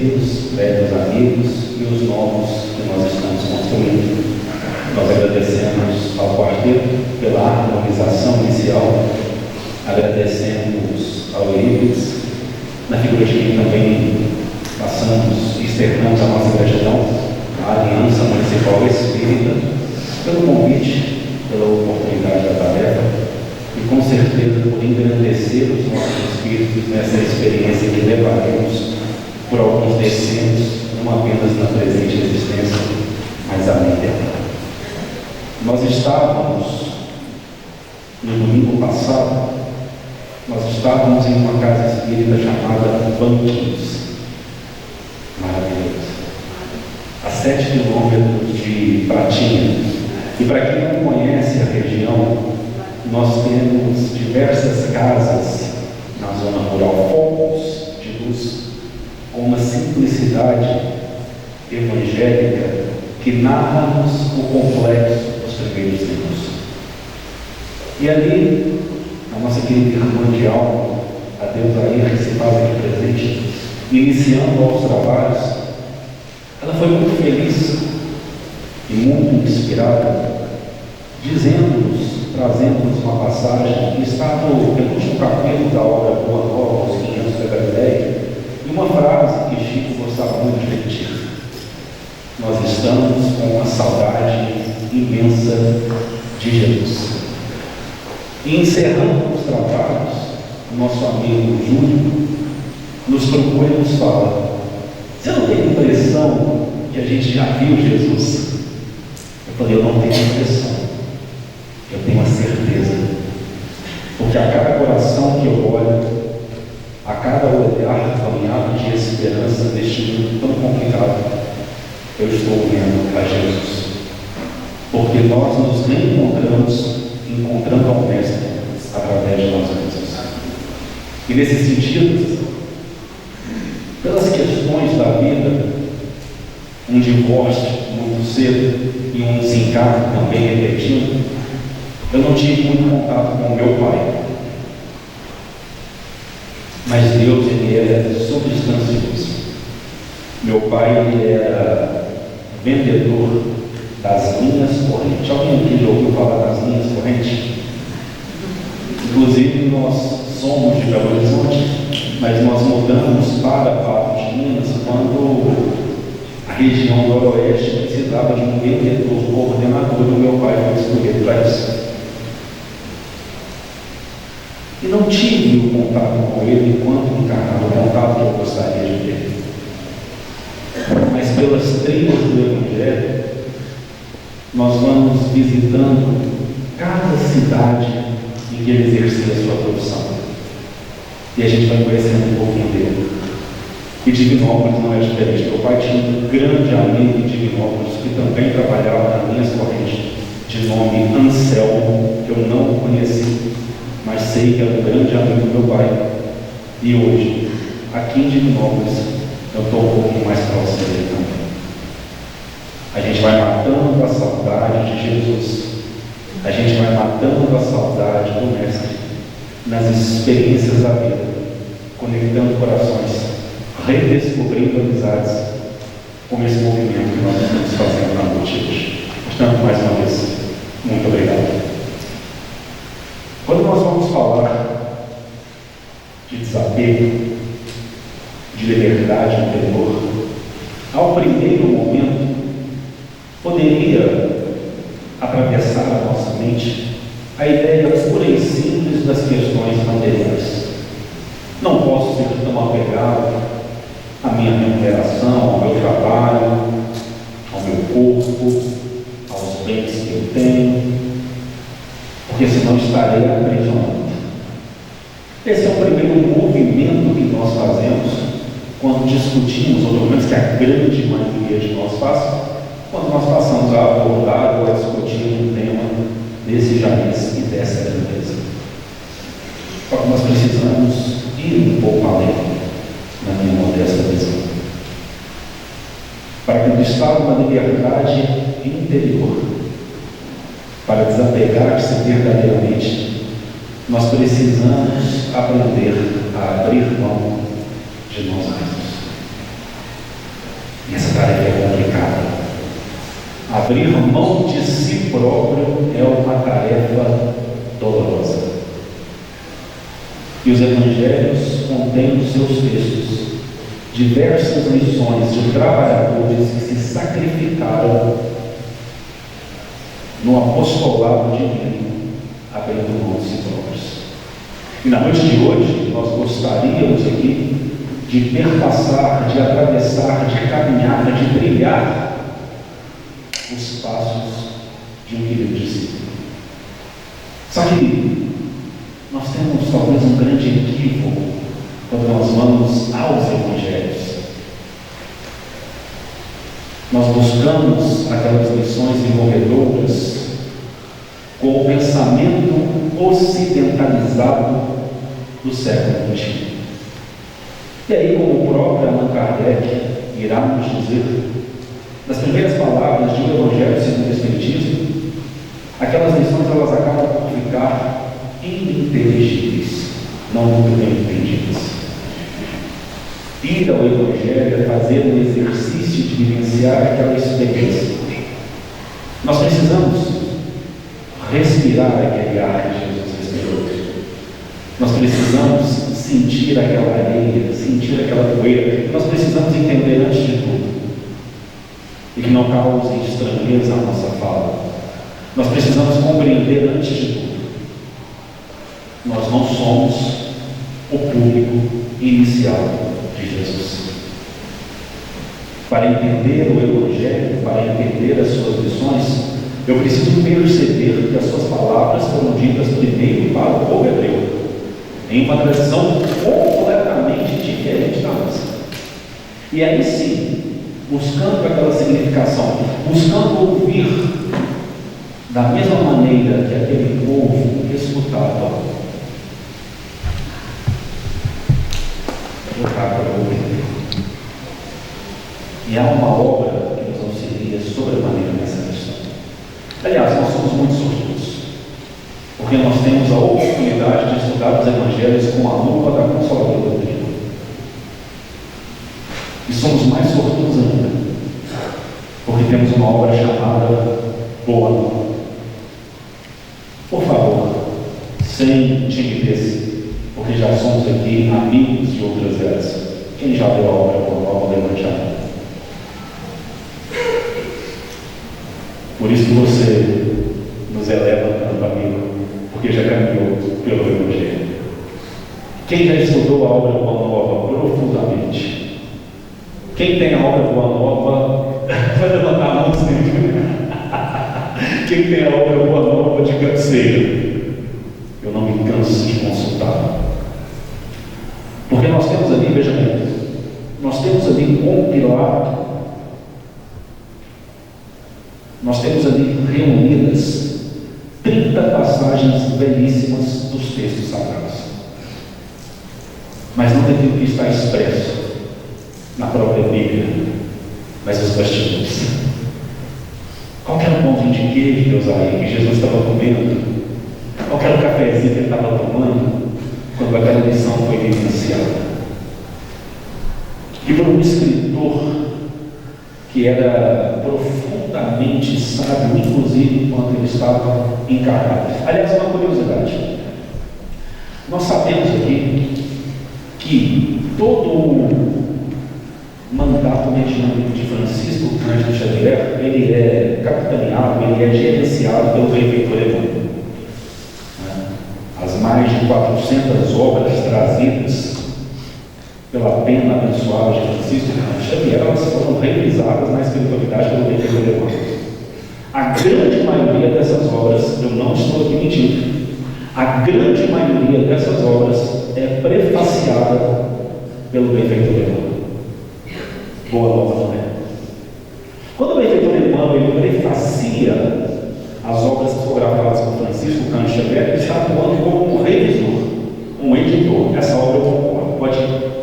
conhecidos, velhos amigos e os novos que nós estamos construindo. Nós agradecemos ao quarteto pela harmonização inicial, agradecemos ao Eurípides, na figura de quem também passamos e externamos a nossa gratidão à Aliança Municipal Espírita, pelo convite, pela oportunidade da tarefa e com certeza por engrandecer os nossos espíritos nessa experiência que levaremos por alguns decênios, não apenas na presente existência, mas além dela. Nós estávamos, no domingo passado, em uma casa espírita chamada Banquinhos. Maravilhoso. A 7 quilômetros de Pratinha. E para quem não conhece a região, nós temos diversas casas na zona rural, focos de luz, com uma simplicidade evangélica que narra-nos o complexo dos primeiros tempos. E ali, a nossa querida irmã de alma, a Deusair, que se faz aqui presente, iniciando aos trabalhos, ela foi muito feliz e muito inspirada, trazendo-nos uma passagem que está no penúltimo capítulo da obra Boa Nova, Os 500 da Galileia, e uma frase que Chico gostava muito de repetir: nós estamos com uma saudade imensa de Jesus. E encerrando os trabalhos, o nosso amigo Júlio nos procura e nos fala: você não tem impressão que a gente já viu Jesus? Eu falei: eu não tenho impressão, eu tenho a certeza, porque a cada coração que eu olho, a cada olhar banhado de esperança neste mundo tão complicado, eu estou vendo a Jesus, porque nós nos reencontramos encontrando ao Mestre através de nós mesmos. E nesse sentido, pelas questões da vida, um divórcio muito cedo e um desencargo também repetido, eu não tive muito contato com o meu pai, mas Deus, ele era substancioso. Meu pai, ele era vendedor das linhas correntes. Alguém aqui já ouviu falar das linhas correntes? Inclusive, nós somos de Belo Horizonte, mas nós mudamos para Patos de Minas quando a região do Noroeste precisava de um vendedor coordenador, e o meu pai foi escolhido para isso. E não tive o contato com ele enquanto encarnado, o contato que eu gostaria de ter. Mas pelas trilhas do Evangelho, nós vamos visitando cada cidade em que ele exercia a sua profissão. E a gente vai conhecendo um pouquinho dele. E Divinópolis não é diferente. Meu pai tinha um grande amigo em Divinópolis que também trabalhava na linha corrente, de nome Anselmo, que eu não conheci, mas sei que era um grande amigo do meu pai. E hoje, aqui em Divinópolis, eu estou um pouquinho mais próximo dele também. A gente vai matando a saudade de Jesus. A gente vai matando a saudade do Mestre nas experiências da vida, conectando corações, redescobrindo amizades, com esse movimento que nós estamos fazendo na noite de hoje. Portanto, mais uma vez, muito obrigado. Quando nós vamos falar de desapego, de liberdade interior, ao primeiro momento, poderia atravessar a nossa mente a ideia pura e simples das questões materiais. Não posso ser tão apegado à minha remuneração, ao meu trabalho, ao meu corpo, aos bens que eu tenho, porque senão estarei aprisionado. Esse é o primeiro movimento que nós fazemos quando discutimos, ou pelo menos que a grande maioria de nós faz, quando nós passamos a abordar ou a discutir um tema desse jamais e dessa grandeza. Só que nós precisamos ir um pouco além, na minha modesta visão, para conquistar uma liberdade interior, para desapegar-se verdadeiramente, nós precisamos aprender a abrir mão de nós mesmos. Essa tarefa é complicada. Abrir mão de si próprio é uma tarefa dolorosa. E os evangelhos contêm nos seus textos diversas lições de trabalhadores que se sacrificaram no apostolado divino, abrindo mão de si próprios. E na noite de hoje, nós gostaríamos aqui de perpassar, de atravessar, de caminhar, de brilhar os passos de um querido discípulo. Só que nós temos talvez um grande equívoco quando nós vamos aos evangelhos. Nós buscamos aquelas lições envolvedoras com o pensamento ocidentalizado do século XX. E aí, como o próprio Allan Kardec irá nos dizer, nas primeiras palavras de um Evangelho segundo o Espiritismo, aquelas lições elas acabam por ficar ininteligíveis, não muito bem entendidas. Ir ao Evangelho é fazer um exercício de vivenciar aquela experiência. Nós precisamos respirar aquele ar que Jesus respirou. Nós precisamos sentir aquela areia, sentir aquela poeira. Nós precisamos entender antes de tudo, e que não cause estranheza à nossa fala. Nós precisamos compreender antes de tudo. Nós não somos o público inicial de Jesus. Para entender o Evangelho, para entender as suas lições, eu preciso perceber que as suas palavras foram ditas primeiro para o povo hebreu, em uma tradição completamente diferente da nossa. E aí sim, buscando aquela significação, buscando ouvir da mesma maneira que aquele povo escutava. E há uma obra que nos auxilia sobremaneira nessa questão. Aliás, nós somos muito sortudos, porque nós temos a oportunidade de estudar os evangelhos com a lupa da Consoladora Doutrina. E somos mais sortudos ainda, porque temos uma obra chamada Boa Nova. Por favor, sem timidez, porque já somos aqui amigos de outras eras. Quem já leu a obra Boa Nova, levante a mão. Por isso que você nos eleva tanto, amigo, porque já caminhou pelo Evangelho. Quem já estudou a obra Boa Nova profundamente? Quem tem a obra Boa Nova, vai levantar a mão sempre. Quem tem a obra Boa Nova de cabeceira? Eu não me canso de consultar. Porque nós temos ali, veja bem, nós temos ali compilado, nós temos ali reunidas 30 passagens belíssimas dos textos sagrados. Mas não daquilo que está expresso na própria Bíblia, mas os bastidores. Qual era o pãozinho de queijo, Deus aí, que Jesus estava comendo? Qual era o cafezinho que ele estava tomando quando aquela lição foi vivenciada? E por um escritor que era profundamente sábio, inclusive enquanto ele estava encarnado. Aliás, uma curiosidade. Nós sabemos aqui que todo o mandato mediúnico de Francisco Cândido Xavier, ele é capitaneado, ele é gerenciado pelo benfeitor Emmanuel. As mais de 400 obras trazidas pela pena abençoada de Francisco Cândido Xavier, elas foram revisadas na espiritualidade pelo benfeitor Emmanuel. A grande maioria dessas obras, eu não estou aqui mentindo, a grande maioria dessas obras é prefaciada pelo benfeitor Emmanuel. Boa Nova não é. Quando o benfeitor Emmanuel ele prefacia as obras psicografadas por Francisco Cândido Xavier, ele está atuando como um revisor, um editor. Essa obra eu concordo, pode ir.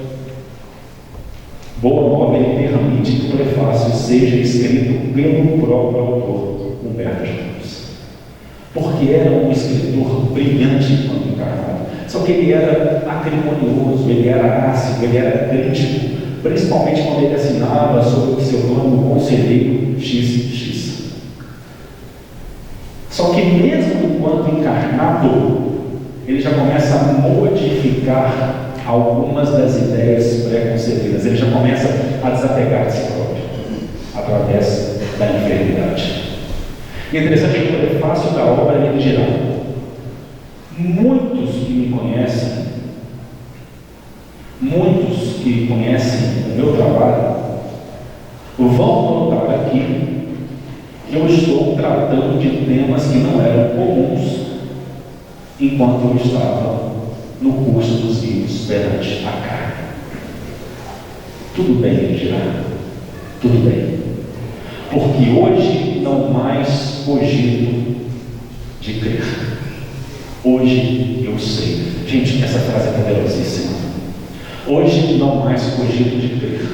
Boa Nova ele permite que o prefácio seja escrito pelo próprio autor, Humberto de Campos, porque era um escritor brilhante quando encarnado. Só que ele era acrimonioso, ele era ácido, ele era crítico principalmente quando ele assinava sob o pseudônimo Conselheiro XX. Só que mesmo enquanto encarnado, ele já começa a modificar algumas das ideias pré-concebidas. Ele já começa a desapegar de si próprio, através da enfermidade. E é interessante que no prefácio da obra ele dirá: muitos que conhecem o meu trabalho, vão notar aqui que eu estou tratando de temas que não eram comuns enquanto eu estava no curso dos vivos perante a carne. Tudo bem, ele dirá, tudo bem, porque hoje não mais cogito de crer. Hoje eu sei. Gente, essa frase é poderosíssima. Hoje não mais cogito de crer.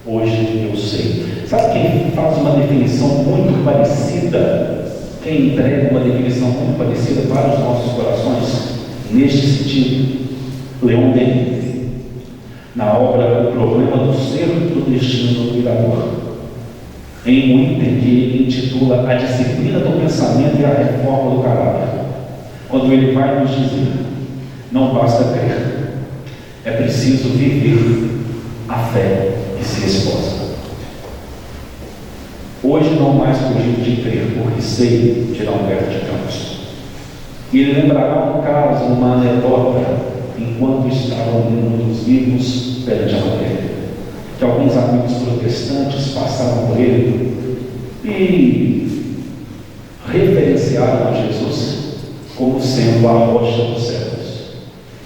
Hoje eu sei. Sabe quem faz uma definição muito parecida? Quem entrega uma definição muito parecida para os nossos corações? Neste sentido, Leon Denis, na obra O Problema do Ser do Destino do Criador, em um item que ele intitula A Disciplina do Pensamento e a Reforma do Caráter, quando ele vai nos dizer: não basta crer, é preciso viver a fé que se esposa. Hoje não mais cogito de crer, porque sei, dirá Humberto de Campos. E ele lembrará um caso, uma anedota, enquanto estava no mundo dos vivos perante a matéria, que alguns amigos protestantes passaram por ele e referenciaram a Jesus como sendo a rocha dos céus.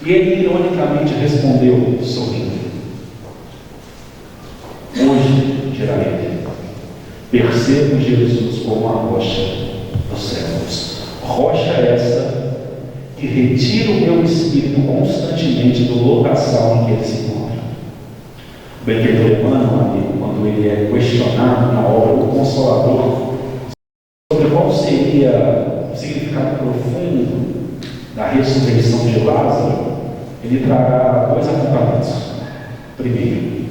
E ele ironicamente respondeu, sorrindo: hoje, dirá ele, percebo Jesus como a rocha dos céus. Rocha essa que retira o meu espírito constantemente do locação em que ele se encontra. O benfeitor Emmanuel, amigo, quando ele é questionado na obra O Consolador sobre qual seria o significado profundo da ressurreição de Lázaro, ele trará dois apontamentos. Primeiro,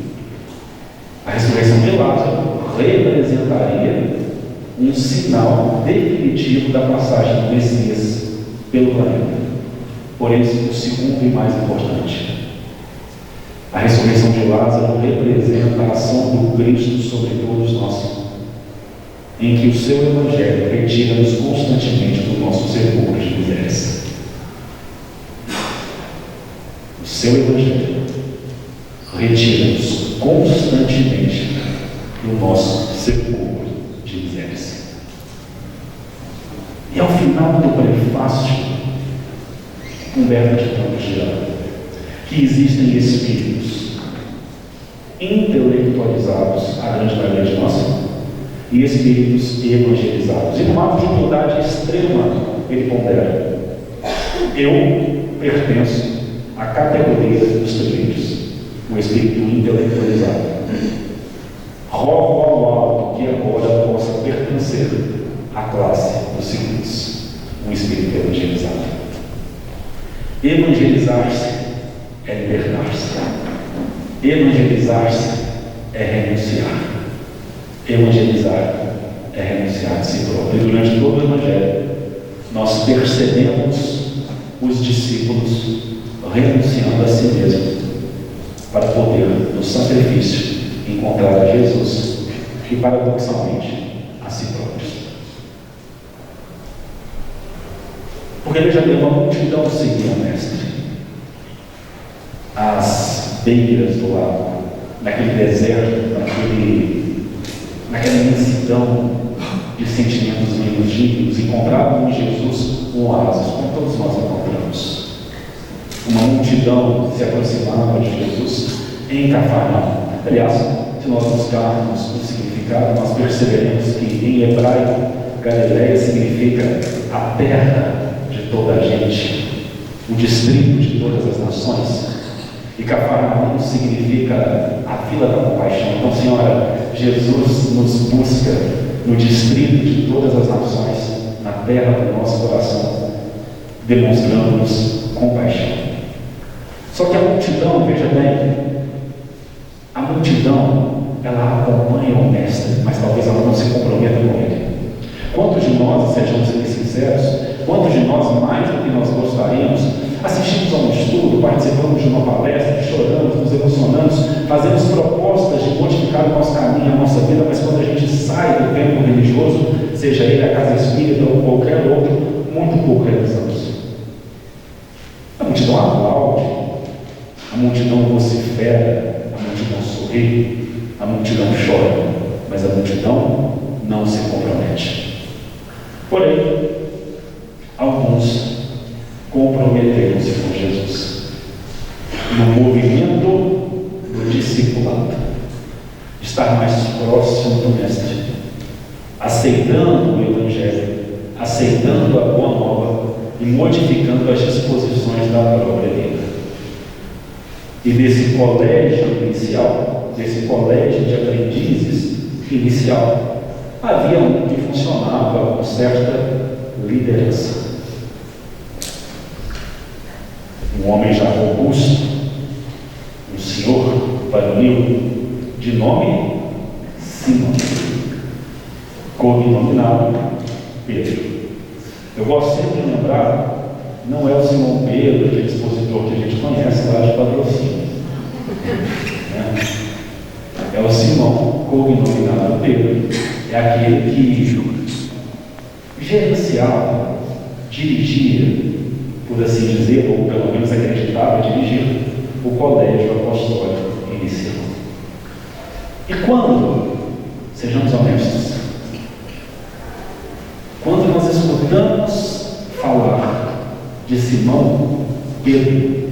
a ressurreição de Lázaro representaria um sinal definitivo da passagem do Messias pelo planeta. Porém, o segundo e mais importante, a ressurreição de Lázaro representa a ação do Cristo sobre todos nós, em que o seu Evangelho retira-nos constantemente do nosso sepulcro de misérias. O seu Evangelho retira-nos constantemente do nosso sepulcro de misérias. E ao final do prefácio, Humberto de Campos dirá que existem espíritos intelectualizados, a grande maioria de nós, e espíritos evangelizados. E numa dificuldade extrema, ele pondera: eu pertenço à categoria dos primeiros, o espírito intelectualizado. Rogo ao alto que agora possa pertencer à classe dos segundos, um espírito evangelizado. Evangelizar-se é libertar-se. Evangelizar-se é renunciar. Evangelizar é renunciar de si próprio. E durante todo o Evangelho, nós percebemos os discípulos renunciando a si mesmos para poder, no sacrifício, encontrar a Jesus e, paradoxalmente, a si próprios. Porque veja bem, uma multidão seguia o Mestre às beiras do lago, naquele deserto, naquela imensidão de sentimentos vivos dignos, encontravam em Jesus um oásis, como todos nós encontramos. Uma multidão se aproximava de Jesus em Cafarnaum. Aliás, se nós buscarmos o significado, nós perceberemos que em hebraico, Galileia significa a terra de toda a gente, o distrito de todas as nações. E Cafarnaum significa a vila da compaixão. Então, Senhora, Jesus nos busca no distrito de todas as nações, na terra do nosso coração, demonstrando-nos compaixão. Só que a multidão, veja bem, multidão, ela acompanha o mestre, mas talvez ela não se comprometa com ele. Quantos de nós, sejamos aqui sinceros, quantos de nós, mais do que nós gostaríamos, assistimos a um estudo, participamos de uma palestra, choramos, nos emocionamos, fazemos propostas de modificar o nosso caminho, a nossa vida, mas quando a gente sai do tempo religioso, seja ele a casa espírita ou qualquer outro, muito pouco realizamos. A multidão aplaude, a multidão vocifera, a multidão sorri, a multidão chora, mas a multidão não se compromete. Porém, alguns comprometeram-se com Jesus no movimento do discipulado, estar mais próximo do Mestre, aceitando o Evangelho, aceitando a boa nova e modificando as disposições da própria vida. E nesse colégio inicial, nesse colégio de aprendizes inicial, havia um que funcionava com certa liderança. Um homem já robusto, um senhor varonil, de nome Simão, cognominado Pedro. Eu gosto sempre de lembrar, não é o Simão Pedro, aquele expositor que a gente conhece lá de Patrocínio, né? É o Simão, cognominado Pedro, é aquele que gerenciava, dirigia, por assim dizer, ou pelo menos acreditava dirigir, o colégio apostólico inicial. E quando, sejamos honestos, quando nós escutamos falar de Simão Pedro,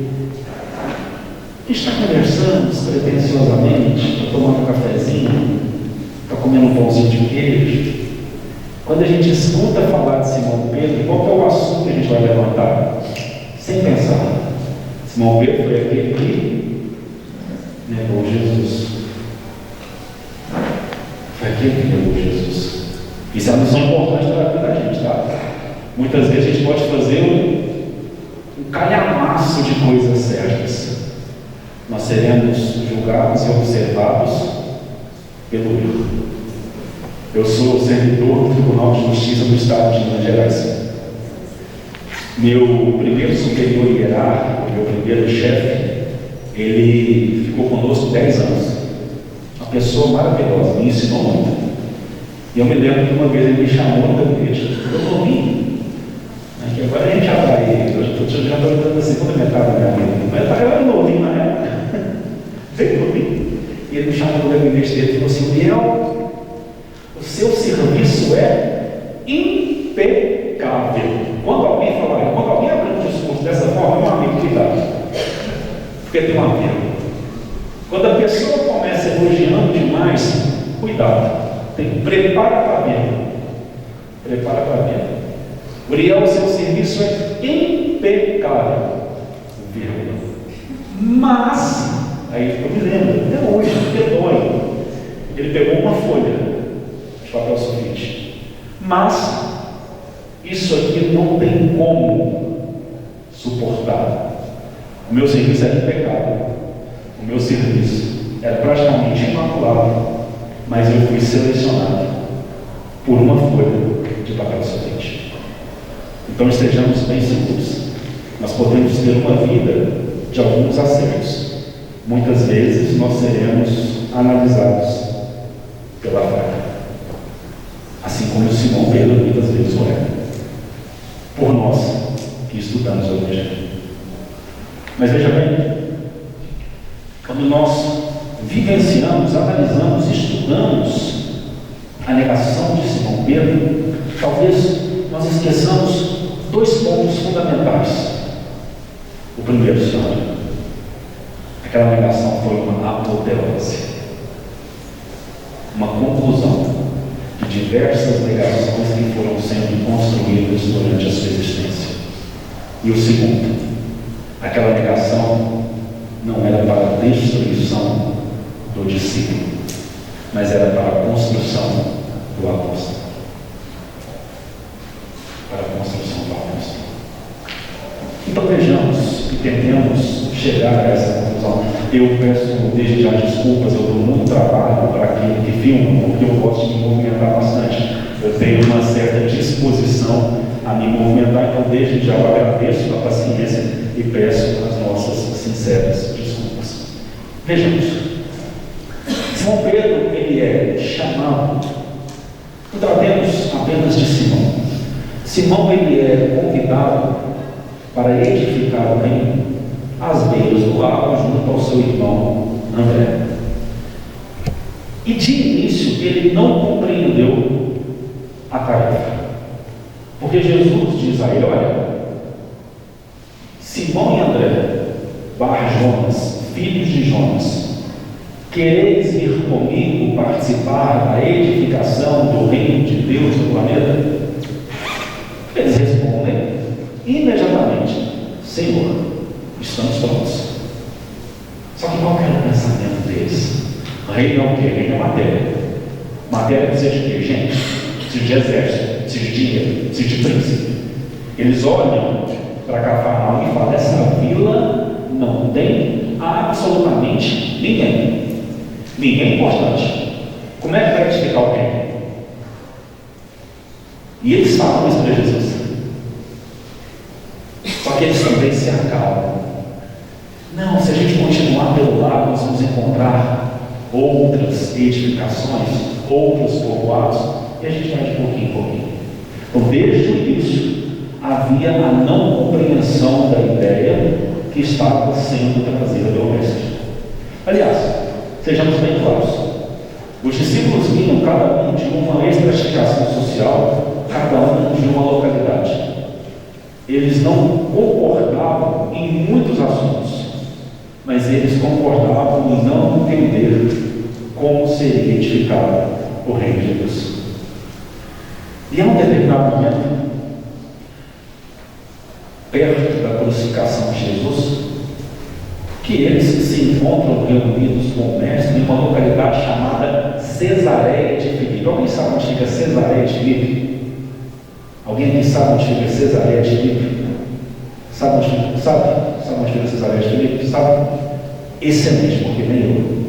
a gente está conversando despretensiosamente, está tomando um cafezinho, está comendo um pãozinho de queijo. Quando a gente escuta falar de Simão Pedro, qual que é o assunto que a gente vai levantar? Sem pensar. Simão Pedro foi aquele que negou Jesus. Foi aquele que negou Jesus. Isso é uma lição importante para a vida da gente, tá? Muitas vezes a gente pode fazer um calhamaço de coisas certas. Nós seremos julgados e observados pelo erro. Eu sou servidor do Tribunal de Justiça do Estado de Minas Gerais. Meu primeiro superior hierárquico, meu primeiro chefe, ele ficou conosco 10 anos. Uma pessoa maravilhosa, me ensinou muito. E eu me lembro que uma vez ele me chamou no gabinete. Eu ouvi, que agora a gente já vai, eu já estou entrando na segunda metade da minha vida, mas eu era novinho na época, bem novinho. E ele me chamou no gabinete dele e falou assim: Biel, o seu serviço é impecável. Quando alguém abre um discurso dessa forma, meu amigo, cuidado, porque tem uma vírgula. Quando a pessoa começa elogiando demais, cuidado, prepara para a vírgula. Prepara para a vírgula. Uriel, o seu serviço é impecável, vírgula. Mas, aí eu me lembro, até hoje, porque dói. Ele pegou uma folha de papel sulfite. Mas, isso aqui não tem como suportar. O meu serviço era impecável. O meu serviço era praticamente imaculado. Mas eu fui selecionado por uma folha de papel sulfite. Então estejamos bem seguros. Nós podemos ter uma vida de alguns acertos. Muitas vezes nós seremos analisados pela falha. Assim como o Simão Pedro muitas vezes o é. Por nós que estudamos o Evangelho. Mas veja bem, quando nós vivenciamos, analisamos, estudamos a negação de Simão Pedro, talvez nós esqueçamos 2 pontos fundamentais. O primeiro, senhor, aquela negação foi uma apoteose, uma conclusão de diversas negações que foram sendo construídas durante a sua existência. E o segundo, aquela negação não era para a destruição do discípulo, mas era para a construção do apóstolo. Para a construção do apóstolo. Então vejamos e tentemos chegar a essa conclusão. Eu peço desde já desculpas, eu dou muito trabalho para aquele que filma, porque eu gosto de me movimentar bastante. Eu tenho uma certa disposição a me movimentar, então desde já eu agradeço a paciência e peço as nossas sinceras desculpas. Vejamos. Simão Pedro, ele é chamado, não tratemos apenas de Simão. Simão, ele é convidado para edificar o reino às beiras do lago, junto ao seu irmão André. E de início ele não compreendeu a tarefa, porque Jesus diz a ele: olha, Simão e André, Bar-Jonas, filhos de Jonas, quereis vir comigo participar da edificação do reino de Deus no planeta? Eles respondem imediatamente: Senhor, estamos prontos. Só que qual que era o pensamento deles? Reino é o quê? Reino é matéria. Matéria precisa de quê, gente? Precisa de exército, precisa de dinheiro, precisa de príncipe. Eles olham para Cafarnaum e falam: essa vila não tem absolutamente ninguém. Ninguém é importante. Como é que vai edificar o reino? E eles falam isso para Jesus. Só que eles também se acalmam. Não, se a gente continuar pelo lado, nós vamos encontrar outras edificações, outros povoados, e a gente vai de pouquinho em pouquinho. Então, desde o início, havia a não compreensão da ideia que estava sendo trazida pelo Mestre. Aliás, sejamos bem claros, os discípulos vinham cada um de uma estratificação social, cada um de uma localidade. Eles não concordavam em muitos assuntos, mas eles concordavam em não entender como seria edificado o reino de Deus. E a um determinado momento, perto da crucificação de Jesus, que eles se encontram reunidos com o Mestre em uma localidade chamada Cesareia de Filipe. Alguém sabe onde fica Cesareia de Filipe? Alguém aqui sabe onde fica Cesareia de Filipe? Sabe onde fica Cesareia de Filipe? Sabe? Excelente, porque nem eu.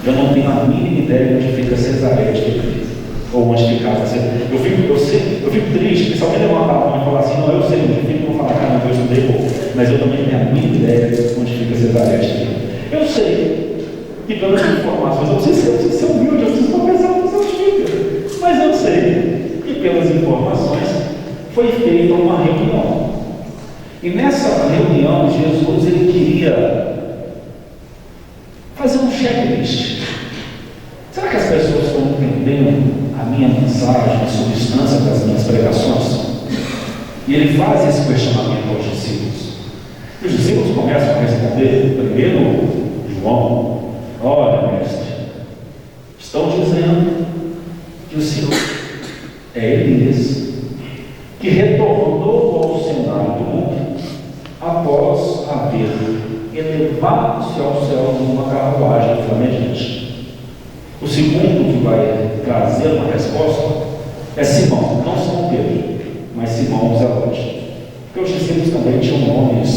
Eu não tenho a mínima ideia de onde fica Cesareia de Filipe, ou onde fica casa. Eu fico triste, porque se alguém levantar a mão e falar assim: não, eu sei onde fica, eu vou falar: caramba, eu estudei pouco, mas eu também não tenho a mínima ideia de onde fica Cesareia de Filipe. Eu sei que pelas informações, eu preciso ser humilde, eu preciso conversar com os seus filhos, mas eu sei que pelas informações foi feita uma reunião. E nessa reunião, Jesus ele queria fazer um checklist. Será que as pessoas estão entendendo a minha mensagem, a substância das minhas pregações? E ele faz esse questionamento aos discípulos. E os discípulos começam a responder. Primeiro, João: olha, mestre, estão dizendo que o Senhor é Elias, que retornou ao cenário do mundo após haver elevado-se ao céu numa carruagem flamejante. O segundo que vai trazer uma resposta é Simão, não Simão Pedro, mas Simão Zelote. Porque os discípulos também tinham nomes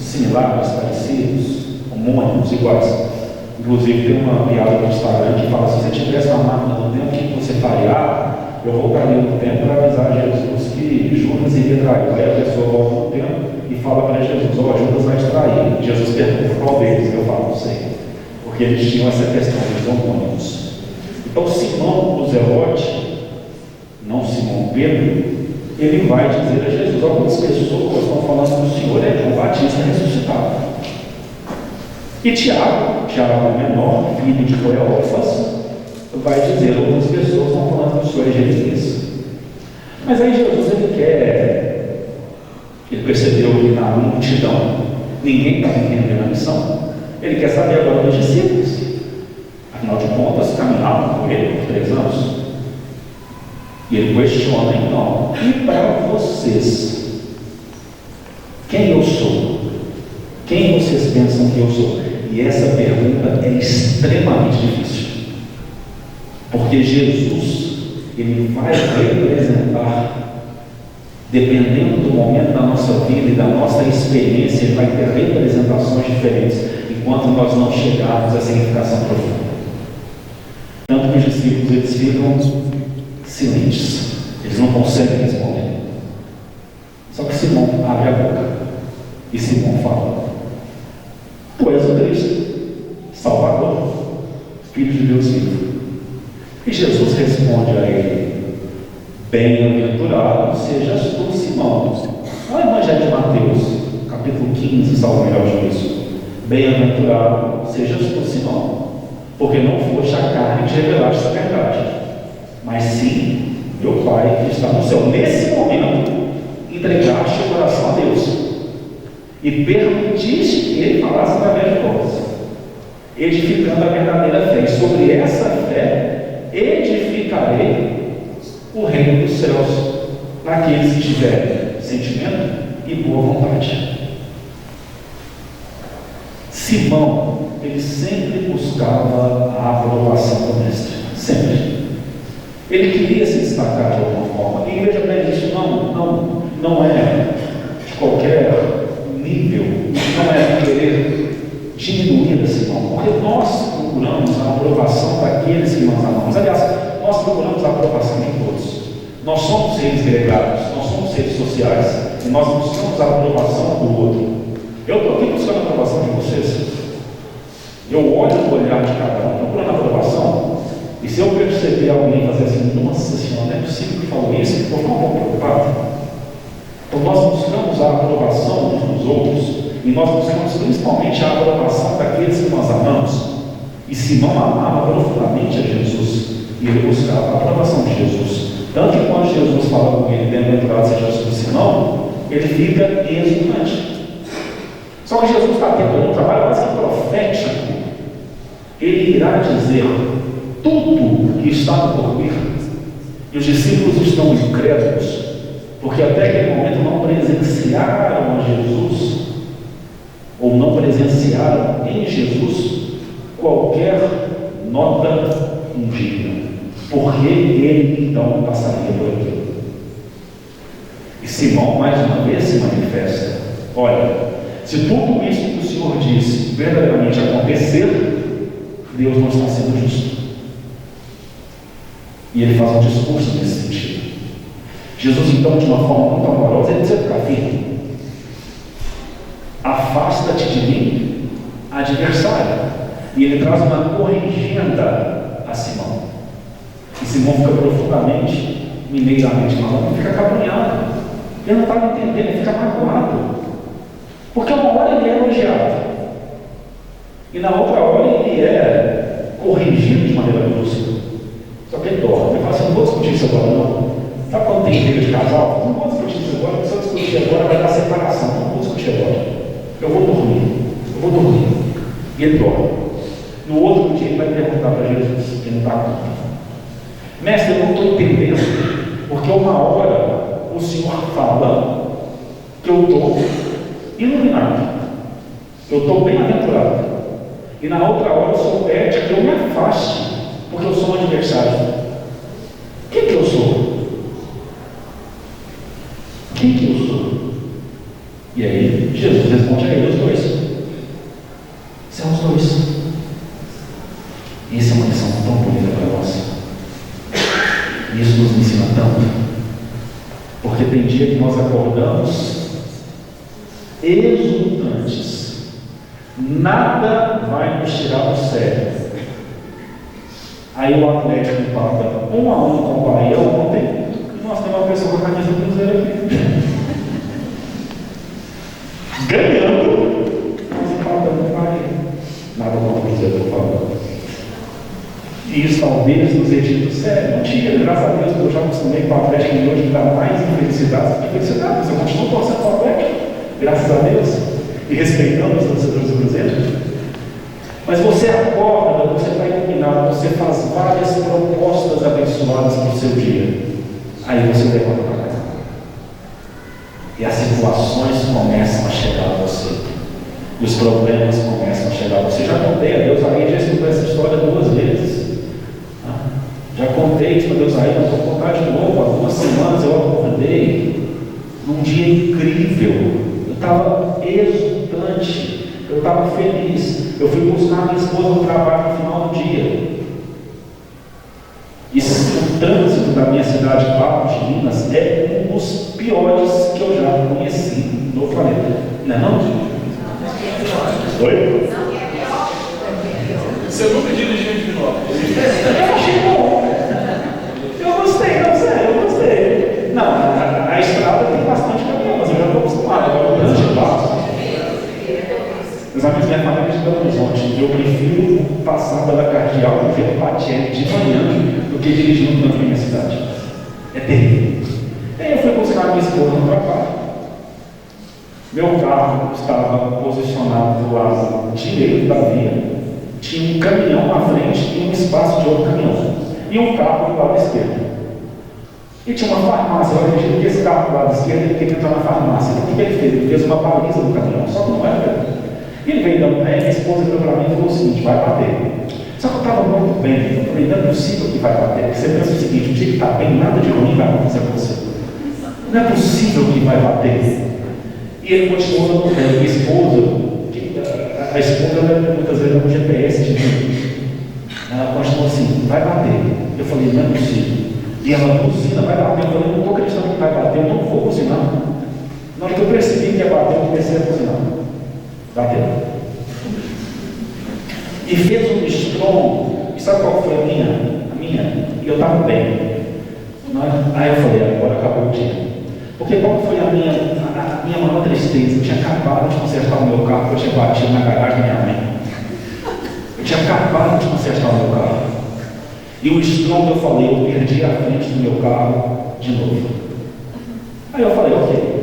similares, parecidos, homônimos, iguais. Inclusive tem uma piada no Instagram que fala: se você tivesse uma máquina do tempo, o que você faria? Eu voltaria no tempo para avisar Jesus que Judas iria trair. Aí a pessoa volta no tempo e fala para Jesus: ó, Judas vai te trair. Jesus pergunta qual deles. Eu falo: não sei. Porque eles tinham essa questão dos homônimos. Então Simão, o Zelote, não Simão Pedro, ele vai dizer a Jesus: algumas pessoas estão falando que o Senhor é João Batista ressuscitado. E Tiago, o menor, filho de Cleófas, vai dizer: outras pessoas estão falando que o Senhor é Jeremias. Mas aí Jesus ele percebeu que na multidão ninguém está entendendo a missão. Ele quer saber agora dos discípulos. Afinal de contas, caminhavam com ele por 3 anos. E ele questiona então: e para vocês, quem eu sou? Quem vocês pensam que eu sou? E essa pergunta é extremamente difícil, porque Jesus ele vai representar, dependendo do momento da nossa vida e da nossa experiência, ele vai ter representações diferentes. enquanto nós não chegarmos à significação profunda. Tanto que os discípulos eles ficam silentes, eles não conseguem responder. Só que Simão abre a boca e Simão fala: Tu és o Cristo, Salvador, Filho de Deus vivo. E Jesus responde a ele: Bem-aventurado sejas tu, Simão. Olha o Evangelho de Mateus, capítulo 15, salvo melhor juízo. Bem-aventurado sejas tu, Simão, porque não foste a carne que revelaste essa verdade, mas sim meu Pai que está no céu. Nesse momento, entregaste o coração a Deus e permitiste que Ele falasse através de vós, edificando a verdadeira fé. E sobre essa fé edificarei o reino dos céus naqueles que tiverem sentimento e boa vontade. Simão, ele sempre buscava a aprovação do mestre, sempre. Ele queria se destacar de alguma forma. E a igreja pede isso, não é de qualquer nível, não é querer diminuir a Simão, porque nós procuramos a aprovação daqueles que nós amamos. Aliás, nós procuramos a aprovação de todos. Nós somos seres gregários, nós somos seres sociais, e nós buscamos a aprovação do outro. Eu estou aqui buscando a aprovação de vocês. Eu olho no olhar de cada um, procurando a aprovação, e se eu perceber alguém fazer assim: Nossa Senhora, não é possível que falou isso, eu estou um pouco preocupado. Então nós buscamos a aprovação uns dos outros, e nós buscamos principalmente a aprovação daqueles que nós amamos. E Simão amava profundamente a Jesus, e ele buscava a aprovação de Jesus. Tanto que quando Jesus fala com ele: Bem-aventurado seja o Simão, ele fica exultante. Só que Jesus está tendo um trabalho quase que profético. Ele irá dizer tudo que está por vir. E os discípulos estão incrédulos, porque até aquele momento não presenciaram a Jesus, ou não presenciaram em Jesus qualquer nota indigna, porque ele então passaria por aquilo. E Simão mais uma vez se manifesta: Olha, se tudo isso que o Senhor disse verdadeiramente acontecer, Deus não está sendo justo. E ele faz um discurso nesse sentido. Jesus, então, de uma forma muito amorosa, ele diz para filho: Afasta-te de mim, adversário. E ele traz uma corrigenda a Simão. E Simão fica profundamente, mineiramente falando, fica cabrunhado. Ele não estava entendendo, ele fica magoado. Porque uma hora ele é elogiado, e na outra hora ele é corrigido de maneira brusca. Só que ele dorme. Ele fala assim: Não vou discutir isso agora, não. Sabe quando tem briga de casal? Não vou discutir isso agora, porque se eu discutir agora vai dar separação. Não vou discutir agora. Eu vou dormir. E ele dorme. No outro dia ele vai perguntar para Jesus, que não está com. Mestre, eu não estou entendendo, porque uma hora o Senhor fala que eu estou iluminado, eu estou bem-aventurado, e na outra hora o Senhor pede que eu me afaste, porque eu sou um adversário. Quem que eu sou? Quem que eu sou? E aí Jesus responde a ele: Os dois. São os dois. E isso é uma lição tão bonita para nós. E isso nos ensina tanto. Porque tem dia que nós acordamos exultantes, nada vai nos tirar do sério. Aí o Atlético empata 1-1 com o Bahia ontem, e nós temos uma pessoa com a camisa do Cruzeiro aqui ganhando, nós empatamos com o Bahia. Nada contra o Cruzeiro, por favor. E isso talvez nos retire do sério. Não tinha, graças a Deus, eu já acostumei com o Atlético e hoje dá mais infelicidade do que felicidade, mas eu continuo torcendo para o Atlético, graças a Deus, e respeitando os torcedores do Cruzeiro. Mas você acorda, você está iluminado, você faz várias propostas abençoadas para o seu dia. Aí você levanta para casa. E as situações começam a chegar a você. E os problemas começam a chegar a você. Já contei a Deus aí, já escutou essa história 2 vezes. Já contei isso para Deus aí, mas vou contar de novo. Há 2 semanas eu acordei num dia incrível. Eu estava exultante, eu estava feliz. Eu fui buscar minha esposa no trabalho no final do dia. E o trânsito da minha cidade, Patos de Minas, é um dos piores que eu já conheci no planeta. Não é não? Oi? Você nunca dirigiu de Vinópolis? Eu achei bom. Eu gostei, não, sério, eu gostei. Não, a estrada tem bastante caminhão, mas eu já estou acostumado. Agora o trânsito de Patos. Meus amigos, minha família é de Belo Horizonte. Eu prefiro passar pela Cardeal e ver o Patielli de manhã do que dirigir no trânsito da minha cidade. É terrível. Aí eu fui buscar minha esposa no trabalho. Meu carro estava posicionado do lado direito da via. Tinha um caminhão na frente e um espaço de outro caminhão. E um carro do lado esquerdo. E tinha uma farmácia. Eu acredito que esse carro do lado esquerdo ele queria entrar na farmácia. Então o que ele fez? Ele fez uma baliza no caminhão, só que não era. Ele veio dando pé, minha esposa veio para mim e falou o seguinte: vai bater. Só que eu estava muito bem. Eu falei: não é possível que vai bater. Porque você pensa o seguinte: o dia que está bem, nada de ruim vai acontecer com você. Não é possível que vai bater. E ele continuou dando pé. Minha esposa, a esposa muitas vezes é um GPS de mim. Ela continuou assim: vai bater. Eu falei: não é possível. E ela buzina, vai bater. Eu falei: não estou acreditando que vai bater, eu não vou buzinar. Na hora que eu percebi que ia bater, eu comecei a buzinar. Bateu. E fez um estrondo. E sabe qual foi a minha? E eu estava bem. Aí eu falei: agora acabou o dia. Porque qual foi a minha maior tristeza? Eu tinha acabado de consertar o meu carro, eu tinha batido na garagem da minha mãe. Eu tinha acabado de consertar o meu carro. E o estrondo, eu falei: eu perdi a frente do meu carro de novo. Aí eu falei: ok.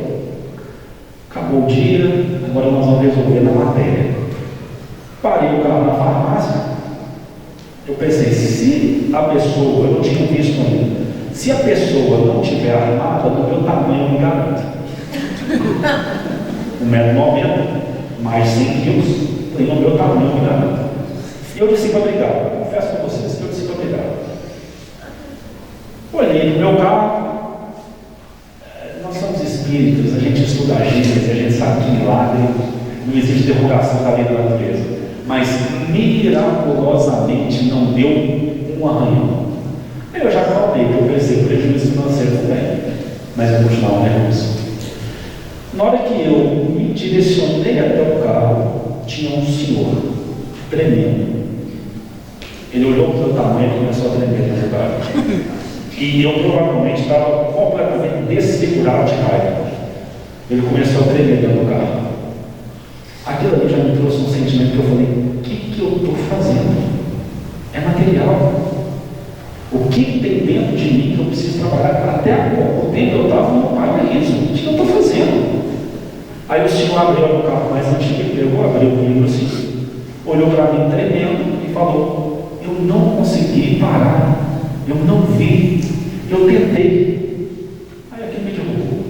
Acabou o dia, agora nós vamos resolver na matéria. Parei o carro na farmácia. Eu pensei: se a pessoa, eu não tinha visto ainda, se a pessoa não tiver armada, no meu tamanho eu me garanto. 1,90 m, mais 100 kg, no meu tamanho eu me garanto. E eu disse para brigar, confesso com vocês que eu disse para brigar. Olhei no meu carro. Nós somos espíritos, a gente estuda a Gênesis, a gente sabe que milagre não existe derrogação da lei da natureza, mas miraculosamente não deu um arranhão. Eu já falei que eu pensei prejuízo financeiro também, mas eu continuava nervoso. Na hora que eu me direcionei até o carro, tinha um senhor tremendo. Ele olhou para o meu tamanho e começou a tremer no carro. E eu provavelmente estava completamente desfigurado de raiva. Ele começou a tremer dentro do carro. Aquilo ali já me trouxe um sentimento que eu falei: o que eu estou fazendo? É material. O que tem dentro de mim que eu preciso trabalhar? Até há pouco tempo eu estava no paraíso. O que eu estou fazendo? Aí o senhor abriu o carro mais antigo, ele pegou, abriu o livro assim, olhou para mim tremendo e falou: eu não consegui parar. Eu não vi, eu tentei. Aí aquilo me derrubou.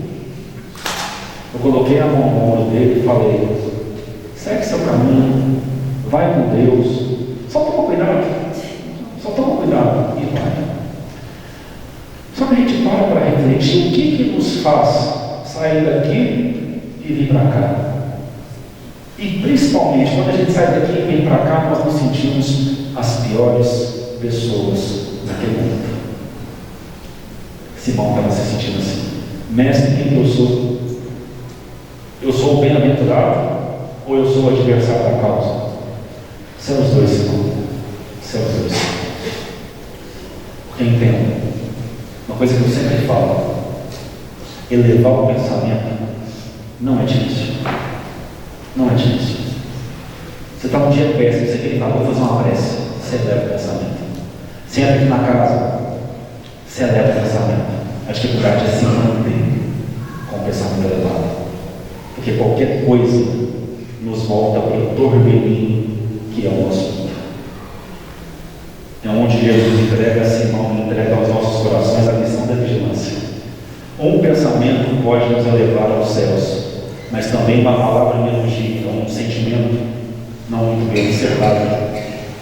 Eu coloquei a mão no ombro dele e falei: segue seu caminho, vai com Deus, só toma cuidado, e vai. Só que a gente para refletir o que nos faz sair daqui e vir para cá. E principalmente quando a gente sai daqui e vem para cá, nós nos sentimos as piores pessoas naquele momento. Simão estava se sentindo assim: mestre, quem eu sou? Eu sou o bem-aventurado ou eu sou o adversário da causa? São os dois, Simão. São os dois. Porque entendo, uma coisa que eu sempre falo: elevar o pensamento não é difícil. Não é difícil. Você está um dia péssimo, você quer falar: vou fazer uma prece. Você eleva o pensamento. Você entra aqui na casa, você eleva o pensamento. A dificuldade é se manter com o pensamento elevado. Porque qualquer coisa nos volta para o torvelinho que é o nosso mundo. É onde Jesus entrega a Simão, entrega aos nossos corações a missão da vigilância. Um pensamento pode nos elevar aos céus, mas também uma palavra melogífica, um sentimento não muito bem observado,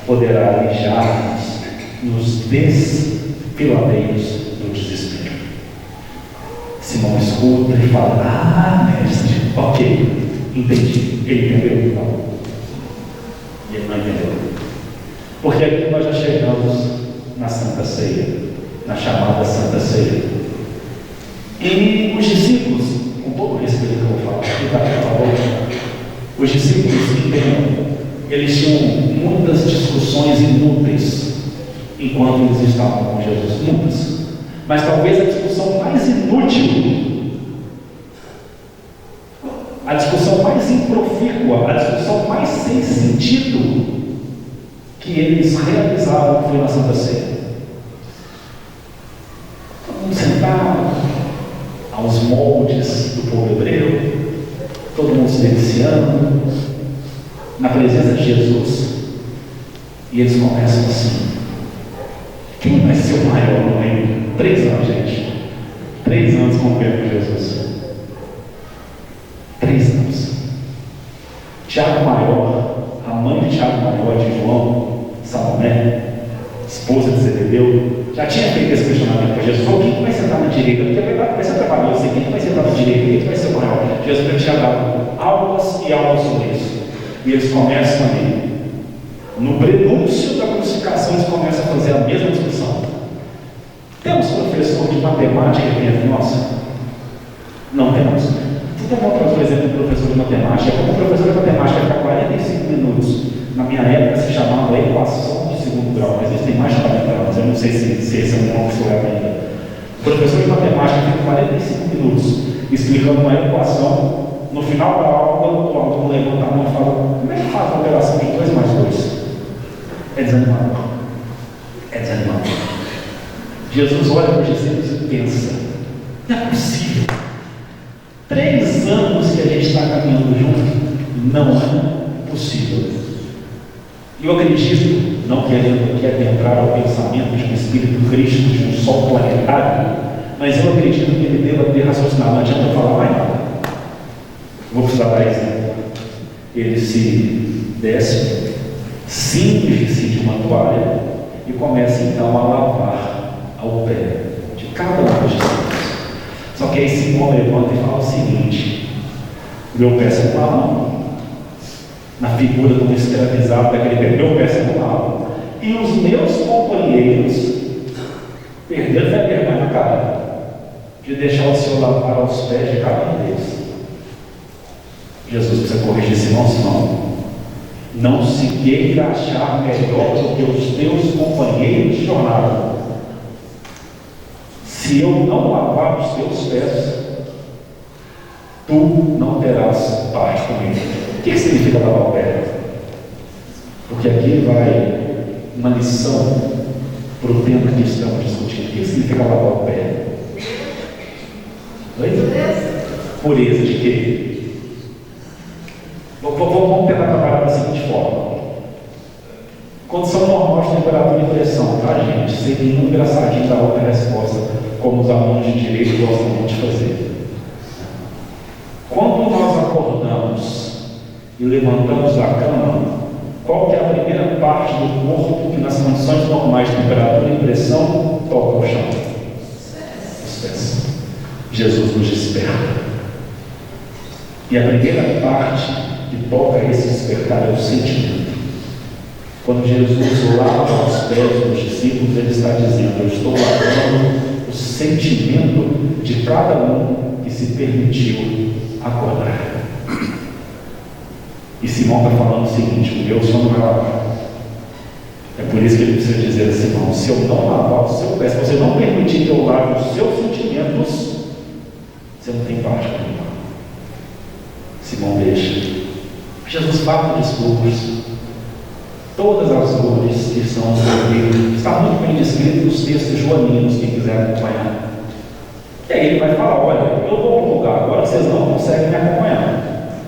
poderá alijar-nos nos desfiladeiros do desespero. Simão escuta e fala: ah, mestre, ok, entendi. Ele entendeu? Não. E E ele não entendeu. Porque aqui nós já chegamos na Santa Ceia, na chamada Santa Ceia. E os discípulos, com todo o respeito que eu vou falar, por favor, os discípulos eles tinham muitas discussões inúteis enquanto eles estavam com Jesus, muitas. Mas talvez a discussão mais inútil, a discussão mais improfícua, a discussão mais sem sentido que eles realizaram foi na Santa Ceia. Todo mundo sentado aos moldes do povo hebreu, todo mundo se deliciando na presença de Jesus, e eles começam assim: quem vai ser o maior no reino? 3 anos, gente. 3 anos convivendo com Jesus. 3 anos. Tiago Maior, a mãe de Tiago Maior, de João, Salomé, esposa de Zebedeu, já tinha feito esse questionamento para Jesus: quem vai sentar na direita? Porque vai ser trabalhoso, quem vai sentar na direita? Quem vai ser o maior? Jesus já tinha dado aulas e aulas sobre isso. E eles começam ali. No prenúncio da crucificação, eles começam a fazer a mesma discussão. Temos professor de matemática aqui entre nós? Não temos. Vou mostrar, por exemplo, um professor de matemática. Como professor de matemática fica 45 minutos. Na minha época se chamava equação de segundo grau, mas isso tem mais de 40 anos. Eu não sei se esse é um nome que se leva ainda. O professor de matemática fica 45 minutos explicando uma equação. No final da aula, o aluno levanta a mão e fala: como é que faz a operação de 2 mais 2? É desanimador. É desanimador. Jesus olha para os discípulos e pensa: não é possível. 3 anos que a gente está caminhando junto, não é possível. E eu acredito, não querendo aqui adentrar ao pensamento de um espírito Cristo, de um sol planetário, mas eu acredito que ele deva ter raciocinado. Não adianta eu falar mais nada. Vou precisar dar exemplo. Ele se desce, cinge-se de uma toalha e começa então a lavar ao pé de cada um dos discípulos. Só que aí Simão levanta e fala o seguinte: meu pé se não lava, na figura do escravizado daquele pé, meu pé se não lava, e os meus companheiros perderam a vergonha na cara de deixar o Senhor lavar aos pés de cada um deles. Jesus precisa corrigir Simão: não se queira achar melhor do que os teus companheiros de jornada. Se eu não lavar os teus pés, tu não terás parte comigo. O que significa lavar o pé? Porque aqui vai uma lição para o tema que estamos discutindo. O que significa lavar o pé? Pureza de quê? Vamos tentar trabalhar da seguinte forma: condição normal de temperatura e pressão, tá, gente? Sem nenhum engraçadinho da outra resposta, como os alunos de direito gostam muito de fazer. Quando nós acordamos e levantamos da cama, qual que é a primeira parte do corpo que, nas condições normais de temperatura e pressão, toca o chão? Os pés. Jesus nos desperta. E a primeira parte que toca esse despertar é o sentimento. Quando Jesus lava os pés dos discípulos, ele está dizendo: eu estou lavando o sentimento de cada um que se permitiu acordar. E Simão está falando o seguinte: o meu sono vai lavar. É por isso que ele precisa dizer a Simão: se eu não lavar o seu pé, se você não permitir que eu lave os seus sentimentos, você não tem parte comigo. Simão deixa. Jesus fala no discurso todas as dores que são sofridas. Está muito bem descrito nos textos joaninos, quem quiser acompanhar. E aí ele vai falar: olha, eu vou para um lugar agora que vocês não conseguem me acompanhar.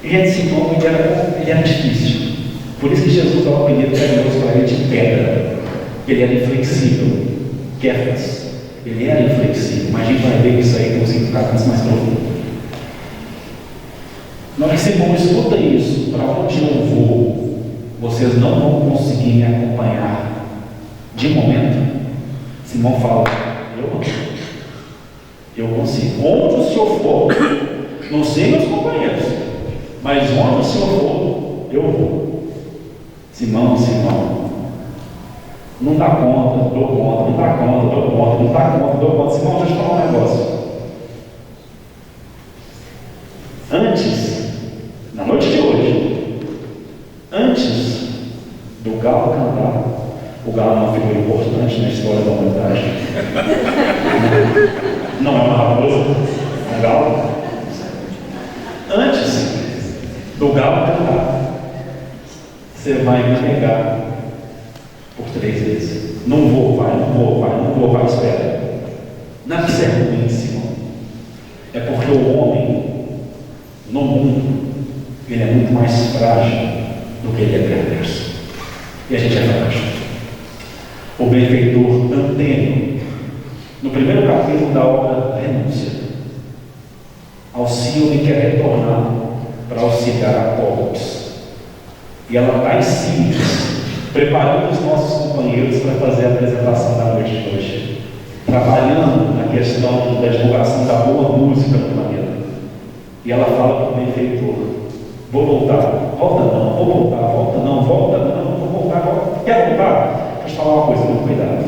E esse Simão, ele era difícil. Por isso que Jesus dá um apelido carinhoso para ele de pedra. Ele era inflexível. Kefas. Ele era inflexível. Mas a gente vai ver que isso aí tem um significado mais profundo. Na hora que Simão escuta isso: para onde eu vou, vocês não vão conseguir me acompanhar de momento. Simão fala: eu consigo. Onde o Senhor for, não sei meus companheiros, mas onde o Senhor for, eu vou. Simão, Simão, não dá conta, dou conta, não dá conta, dou conta, não dá conta, dou conta. Simão, deixa eu te falar um negócio. Antes, na noite de hoje, antes do galo cantar, o galo é uma figura importante na história da humanidade. Não é uma raposa, é um galo. Antes do galo cantar, você vai me negar por 3 vezes. Não vou, vai, espera. Não é que isso é ruim, Simão. É porque o homem, no mundo, ele é muito mais frágil do que ele é perverso. E a gente é frágil. O benfeitor Antênio, no primeiro capítulo da obra Renúncia, Alcione quer retornar para auxiliar a pobres. E ela está em Sírios, preparando os nossos companheiros para fazer a apresentação da noite de hoje, trabalhando na questão da divulgação da boa música no planeta. E ela fala para o benfeitor: vou voltar, volta não, vou voltar, volta não, volta não, vou voltar, volta. Quer voltar? Deixa eu te falar uma coisa, muito cuidado.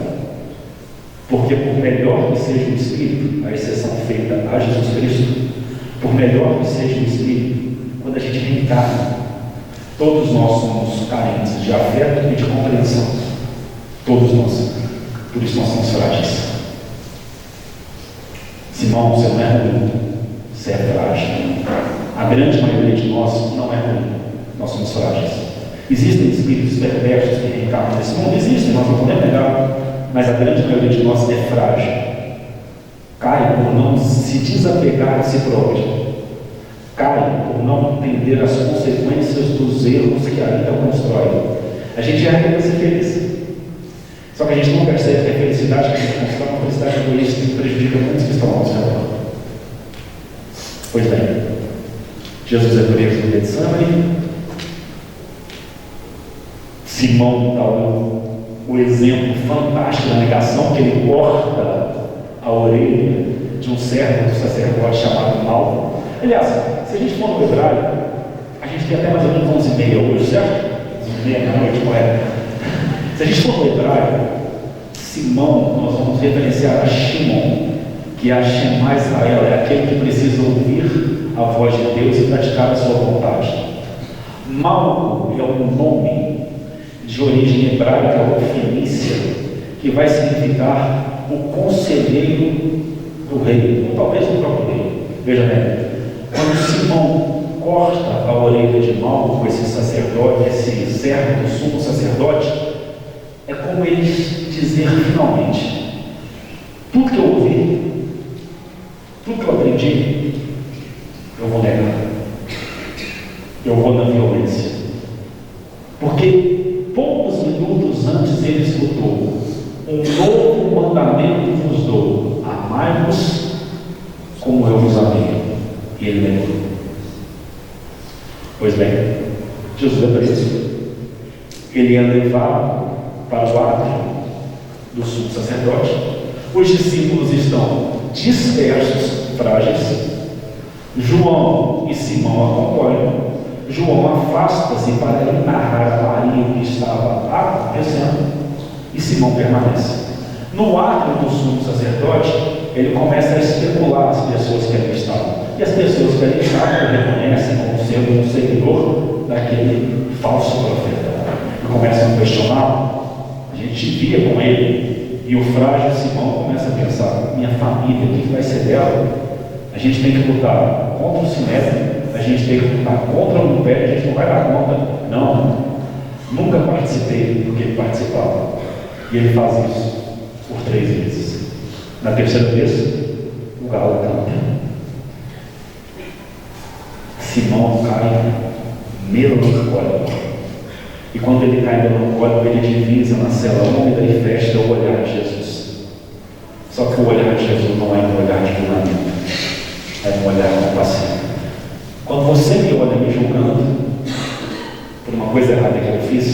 Porque por melhor que seja o Espírito, a exceção feita a Jesus Cristo, por melhor que seja o Espírito, quando a gente reencarna, todos nós somos carentes de afeto e de compreensão. Todos nós. Por isso nós somos frágeis. Simão, você não é ruim, você é frágil. A grande maioria de nós não é ruim, nós somos frágeis. Existem espíritos perversos que reencarnam nesse mundo? Existem, nós não podemos negar, mas a grande maioria de nós é frágil. Cai por não se desapegar de si próprio. Cai por não entender as consequências dos erros que a vida constrói. A gente já quer ser feliz. Só que a gente não percebe que a felicidade que a gente constrói é uma felicidade egoísta que prejudica muitos que estão ao nosso redor. Pois bem, Jesus é preso no Getsemane. Simão dá o exemplo fantástico da negação, que ele corta a orelha de um servo do sacerdote chamado Malco. Aliás, se a gente for no hebraico, a gente tem até mais ou menos 11h30 hoje, certo? 11h30 da noite, correto? Se a gente for no hebraico, Simão, nós vamos referenciar a Shimon, que é a Shema Israel, é aquele que precisa ouvir a voz de Deus e praticar a sua vontade. Malco é um nome de origem hebraica ou fenícia, que vai significar o conselheiro do rei, ou talvez o próprio rei. Veja bem, quando Simão corta a orelha de Malco, esse sacerdote, esse servo do sumo sacerdote, é como ele dizer finalmente: tudo que eu ouvi, tudo que eu aprendi, eu vou negar, eu vou na violência. Porque poucos minutos antes ele escutou: um novo mandamento vos dou, amai-vos como eu vos amei. E ele negou. Pois bem, Jesus é preso. Ele é levado para o átrio do sumo sacerdote. Os discípulos estão dispersos, frágeis. João e Simão acompanham. João afasta-se para lhe narrar a Maria o que estava acontecendo, e Simão permanece. No átrio do sumo sacerdote, ele começa a especular as pessoas que ali estavam. E as pessoas que ali estavam reconhecem como sendo um seguidor daquele falso profeta. E começam a questioná-lo. A gente via com ele, e o frágil Simão começa a pensar: minha família, o que vai ser dela? A gente tem que lutar contra o Sinédrio, a gente tem que lutar contra o império, a gente não vai dar conta. Não, nunca participei do que ele participava. E ele faz isso por 3 vezes. Na terceira vez, o galo canta. Simão cai melancólico. E quando ele cai melancólico, ele divisa na cela úmida e fecha o olhar de Jesus. Só que o olhar de Jesus não é um olhar de julgamento, é um olhar compassivo. Quando você me olha me julgando por uma coisa errada que eu fiz,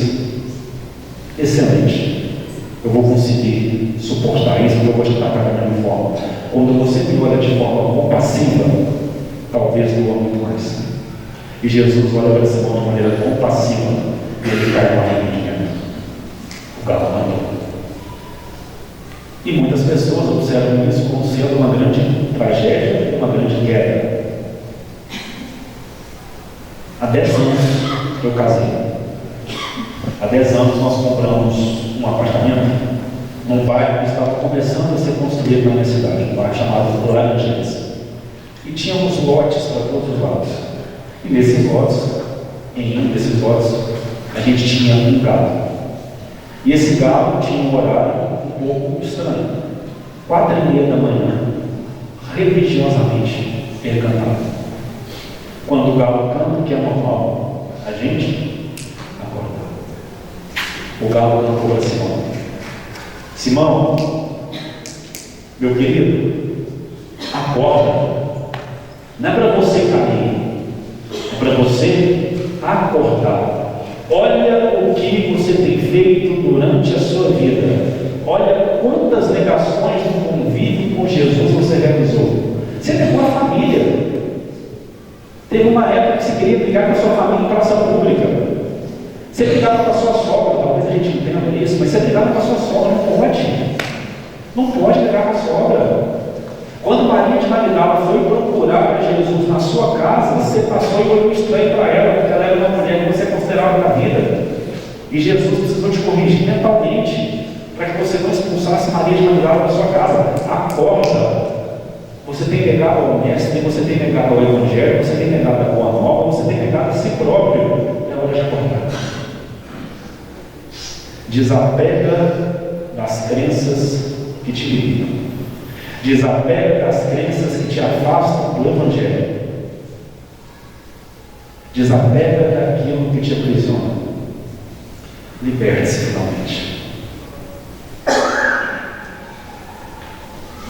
excelente, eu vou conseguir suportar isso, porque eu vou te tratar da mesma forma. Quando você me olha de forma compassiva, talvez doa muito mais. E Jesus olha para Simão de maneira compassiva, e ele cai no arrependimento. O galo cantou. E muitas pessoas observam isso como sendo uma grande tragédia, uma grande queda. Há 10 anos eu casei. Há 10 anos nós compramos um apartamento num bairro que estava começando a ser construído na minha cidade, um bairro chamado Laranjeiras. E tínhamos lotes para todos os lados. E nesses lotes, em um desses lotes, a gente tinha um galo. E esse galo tinha um horário um pouco estranho. 4h30 da manhã, religiosamente, ele cantava. Quando o galo canta, que é normal, a gente acorda. O galo cantou a Simão. Simão, meu querido, acorda. Não é para você cair, é para você acordar. Olha o que você tem feito durante a sua vida. Olha quantas negações no convívio com Jesus você realizou. Você pegou a família. Teve uma época que você queria brigar com a sua família em praça pública. Você brigava com a sua sogra, talvez a gente entenda isso, mas você brigava com a sua sogra, não pode. Não pode brigar com a sogra. Quando Maria de Magdala foi procurar Jesus na sua casa, você passou e olhou estranho para ela, porque ela era uma mulher que você considerava da vida. E Jesus precisou te corrigir mentalmente, para que você não expulsasse Maria de Magdala da sua casa. Acorda! Você tem negado ao Mestre, você tem negado ao Evangelho, você tem negado a Boa Nova, você tem negado a si próprio. É hora de acordar. Desapega das crenças que te limitam. Desapega das crenças que te afastam do Evangelho. Desapega daquilo que te aprisiona. Liberte-se finalmente.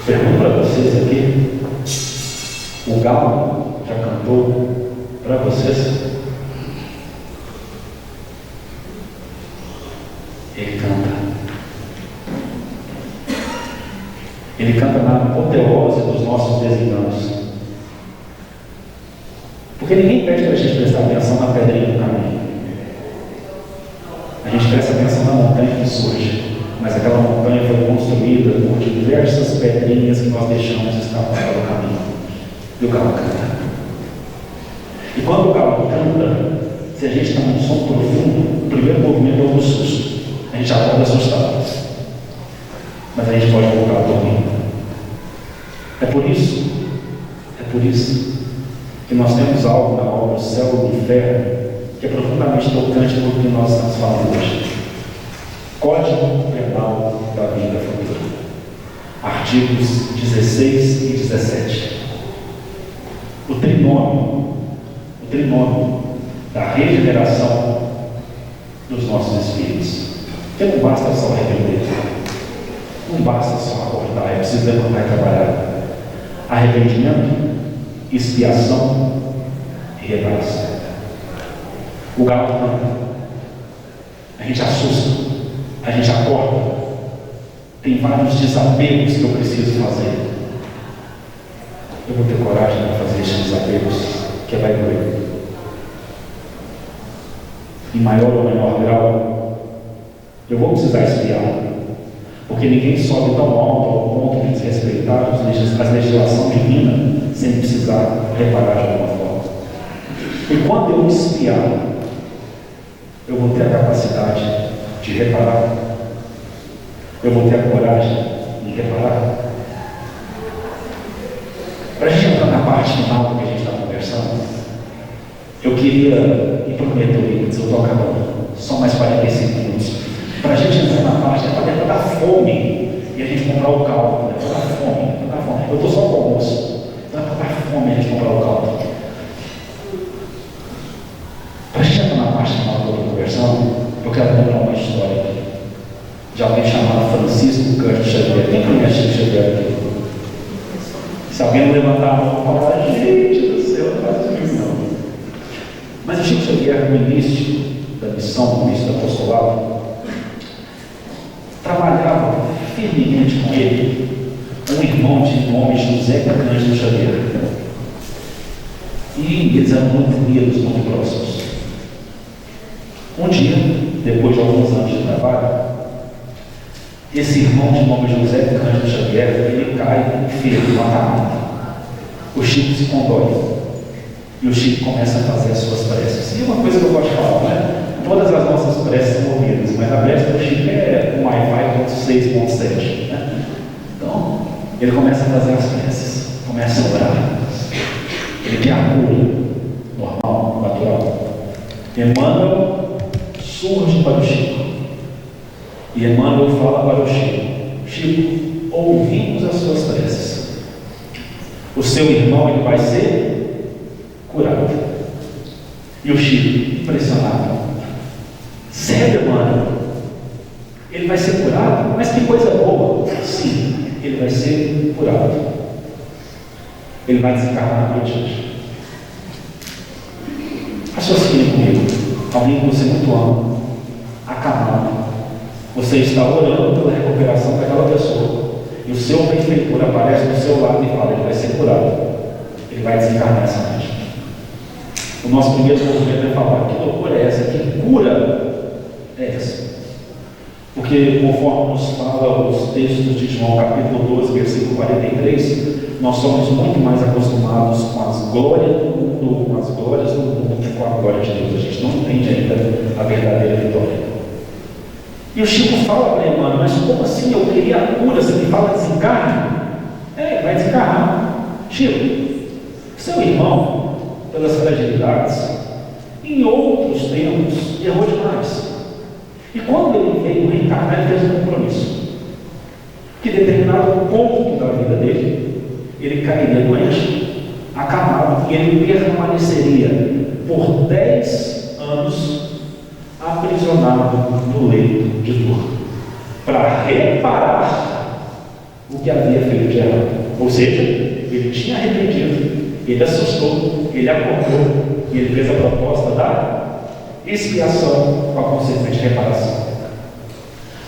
Pergunto para vocês aqui: o galo já cantou para vocês? Ele canta. Ele canta na apoteose dos nossos desenganos. Porque ninguém pede para a gente prestar atenção na pedrinha do caminho. A gente presta atenção na montanha que surge, mas aquela montanha foi construída por diversas pedrinhas que nós deixamos escapar do caminho. E o galo canta. E quando o galo canta, se a gente está num som profundo, o primeiro movimento é o do susto. A gente acorda assustado. Mas a gente pode voltar dormindo. É por isso que nós temos algo na obra Céu e Inferno que é profundamente tocante no que nós estamos falando hoje. Código Penal da Vida Futura. Artigos 16 e 17. O trinômio da regeneração dos nossos espíritos. Porque não basta só arrepender. Não basta só acordar, é preciso levantar e trabalhar. Arrependimento, expiação e reparação. O galo canta. A gente assusta, a gente acorda. Tem vários desapegos que eu preciso fazer. Eu vou ter coragem de fazer esses desapegos, que vai doer. Em maior ou menor grau, eu vou precisar expiar. Porque ninguém sobe tão alto ao ponto de desrespeitar a legislação divina sem precisar reparar de alguma forma. E quando eu expiar, eu vou ter a capacidade de reparar. Eu vou ter a coragem de reparar. Para a gente entrar na parte final do que a gente está conversando, eu queria, e prometo, eu estou acabando, só mais 45 minutos. Para a gente entrar na parte, é para dentro da fome e a gente comprar o caldo. É para dar fome, é para dar fome. Eu estou só com o almoço. Então é para dar fome a gente comprar o caldo. Para a gente entrar na parte final da conversão, eu quero contar uma história aqui de alguém chamado Francisco Cândido Xavier. Quem conhece Chico Xavier aqui? Se alguém não levantar a mão e falar, gente do céu, não faz isso não. Mas o Chico Xavier, no início da missão, no início do apostolado, trabalhava firmemente com ele um irmão de nome José Cândido Xavier. E eles eram muito unidos, muito próximos. Um dia, depois de alguns anos de trabalho, esse irmão de nome José Cândido Xavier, ele cai enfermo no acamado. O Chico se condói. E o Chico começa a fazer as suas preces. E uma coisa que eu gosto de falar, né? Todas as nossas preces são ouvidas, mas a prece do Chico é um Wi-Fi 6.7, né? Então, ele começa a fazer as preces, começa a orar. Ele quer a cura, normal, natural. Emmanuel surge para o Chico. E Emmanuel fala para o Chico: Chico, ouvimos as suas preces. O seu irmão ele vai ser curado. E o Chico, impressionado: sério, Emmanuel? Ele vai ser curado? Mas que coisa boa! Sim, ele vai ser curado. Ele vai desencarnar na noite hoje. Raciocine comigo. Alguém que você muito ama, acamado. Você está orando pela recuperação daquela pessoa. E o seu benfeitor aparece do seu lado e fala: ele vai ser curado. Ele vai desencarnar essa noite. O nosso primeiro movimento é falar: que loucura é essa? Que cura é essa? Porque, conforme nos fala os textos de João, capítulo 12, versículo 43, nós somos muito mais acostumados com as glórias do mundo, com as glórias do mundo, que com a glória de Deus. A gente não entende ainda a verdadeira vitória. E o Chico fala para Emmanuel: mas como assim? Eu queria a cura, você me fala desencarne? Vai desencarnar. Chico, seu irmão, pelas fragilidades, em outros tempos, errou demais. E quando ele veio reencarnar, ele fez um compromisso. Que determinado ponto da vida dele, ele cairia doente, acamado, e ele permaneceria por 10 anos aprisionado no leito de dor, para reparar o que havia feito de errado. Ou seja, ele tinha arrependido, ele assustou, ele acordou e ele fez a proposta da expiação com a consequente reparação.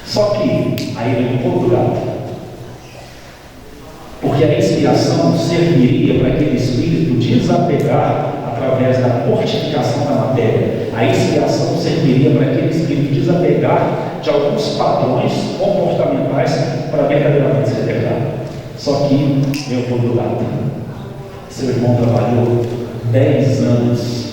Só que aí vem um pouco do gato, porque a expiação serviria para aquele espírito desapegar através da mortificação da matéria. A expiação serviria para aquele espírito desapegar de alguns padrões comportamentais para verdadeiramente se libertar. Só que vem o pouco do gato. Seu irmão trabalhou 10 anos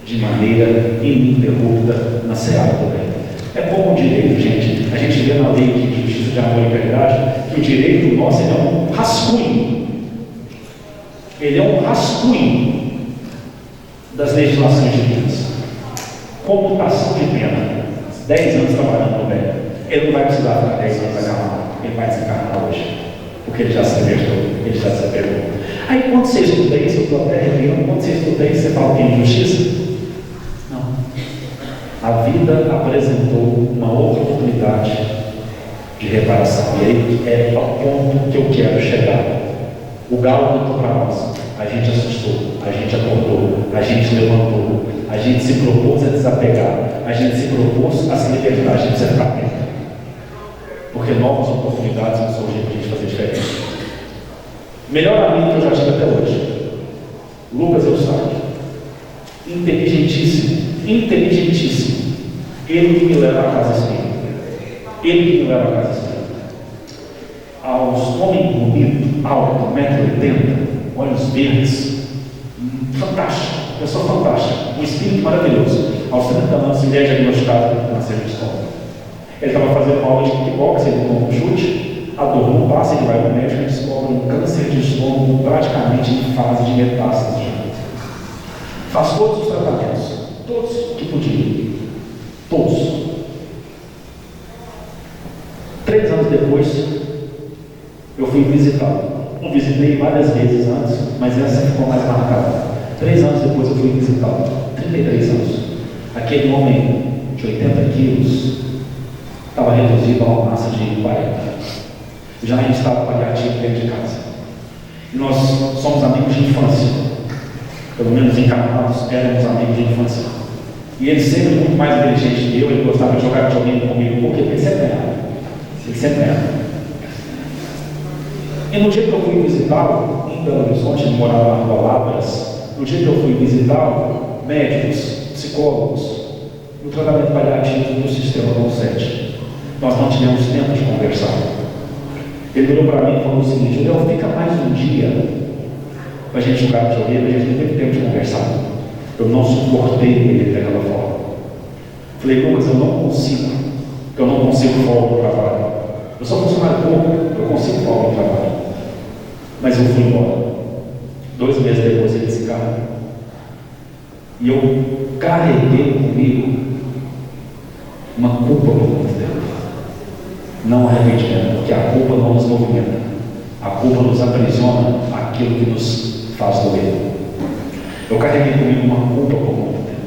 de maneira ininterrupta na seara do bem. É como o direito, gente. A gente vê na lei de justiça de amor e caridade que o direito nosso é um rascunho. Ele é um rascunho das legislações divinas. Comutação de pena. 10 anos trabalhando no bem. Ele não vai precisar ficar 10 anos acamado. Ele vai desencarnar hoje. Porque ele já se libertou. Ele já se libertou. Aí quando você estuda isso, eu estou até arrepiando, quando você estuda isso, você fala que é injustiça? A vida apresentou uma oportunidade de reparação. E aí é ao ponto que eu quero chegar. O galo cantou para nós. A gente assustou, a gente acordou, a gente levantou, a gente se propôs a desapegar, a gente se propôs a se libertar, a gente se atenta. Porque novas oportunidades vão surgir para a gente fazer diferente. Melhor amigo que eu já tive até hoje, Lucas Eustáquio. Inteligentíssimo. Ele que me leva à casa espírita. Aos homens bonitos, alto, 1,80 m, olhos verdes, fantástico, pessoa fantástica, um espírito maravilhoso. Aos 30 anos ele é diagnosticado com câncer de estômago. Ele estava fazendo uma aula de kickbox, ele tomou um chute, a dor não passa, ele vai no médico e descobre um câncer de estômago praticamente em fase de metástase. Faz todos os tratamentos, todos que podia, todos. 3 anos depois, eu fui visitá-lo. Eu visitei várias vezes antes, mas essa ficou mais marcada. 3 anos depois eu fui visitá-lo, 33 anos. Aquele homem de 80 quilos estava reduzido a uma massa de 40. Já em estado paliativo dentro de casa. E nós somos amigos de infância. Pelo menos encarnados, éramos amigos de infância. E ele sempre muito mais inteligente que eu, ele gostava de jogar videogame comigo, porque ele sempre ganhava. Ele sempre ganhava. E no dia que eu fui visitá-lo, em Belo Horizonte, ele morava na Rua Lavras, no dia que eu fui visitá-lo, médicos, psicólogos, no tratamento paliativo do sistema consciente. Nós não tivemos tempo de conversar. Ele virou para mim e falou o seguinte: Léo, fica mais um dia para a gente jogar videogame, a gente não teve tempo de conversar. Eu não suportei ele daquela forma. Falei, não, mas eu não consigo folga no trabalho. Eu sou funcionário público, eu consigo folga no trabalho. Mas eu fui embora. 2 meses depois ele se encarnou. E eu carreguei comigo uma culpa por muito tempo. Não arrependimento, porque a culpa não nos movimenta. A culpa nos aprisiona aquilo que nos faz doer. Eu carreguei comigo uma culpa por muito tempo.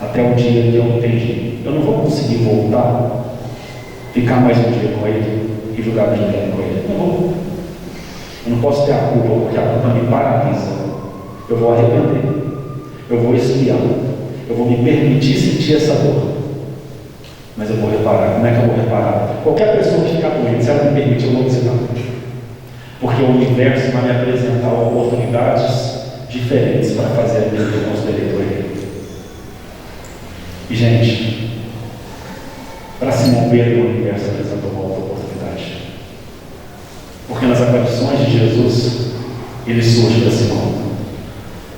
Até o dia que eu entendi. Eu não vou conseguir voltar, ficar mais um dia com ele e jogar videogame com ele. Não vou. Eu não posso ter a culpa, porque a culpa me paralisa. Eu vou arrepender. Eu vou espiar. Eu vou me permitir sentir essa dor. Mas eu vou reparar. Como é que eu vou reparar? Qualquer pessoa que ficar doente, se ela me permite, eu vou visitar. Porque o universo vai me apresentar oportunidades diferentes para fazer aquilo que eu considerei por ele. E, gente, para Simão Pedro, o universo apresentou uma outra oportunidade. Porque nas aparições de Jesus, ele surge para Simão.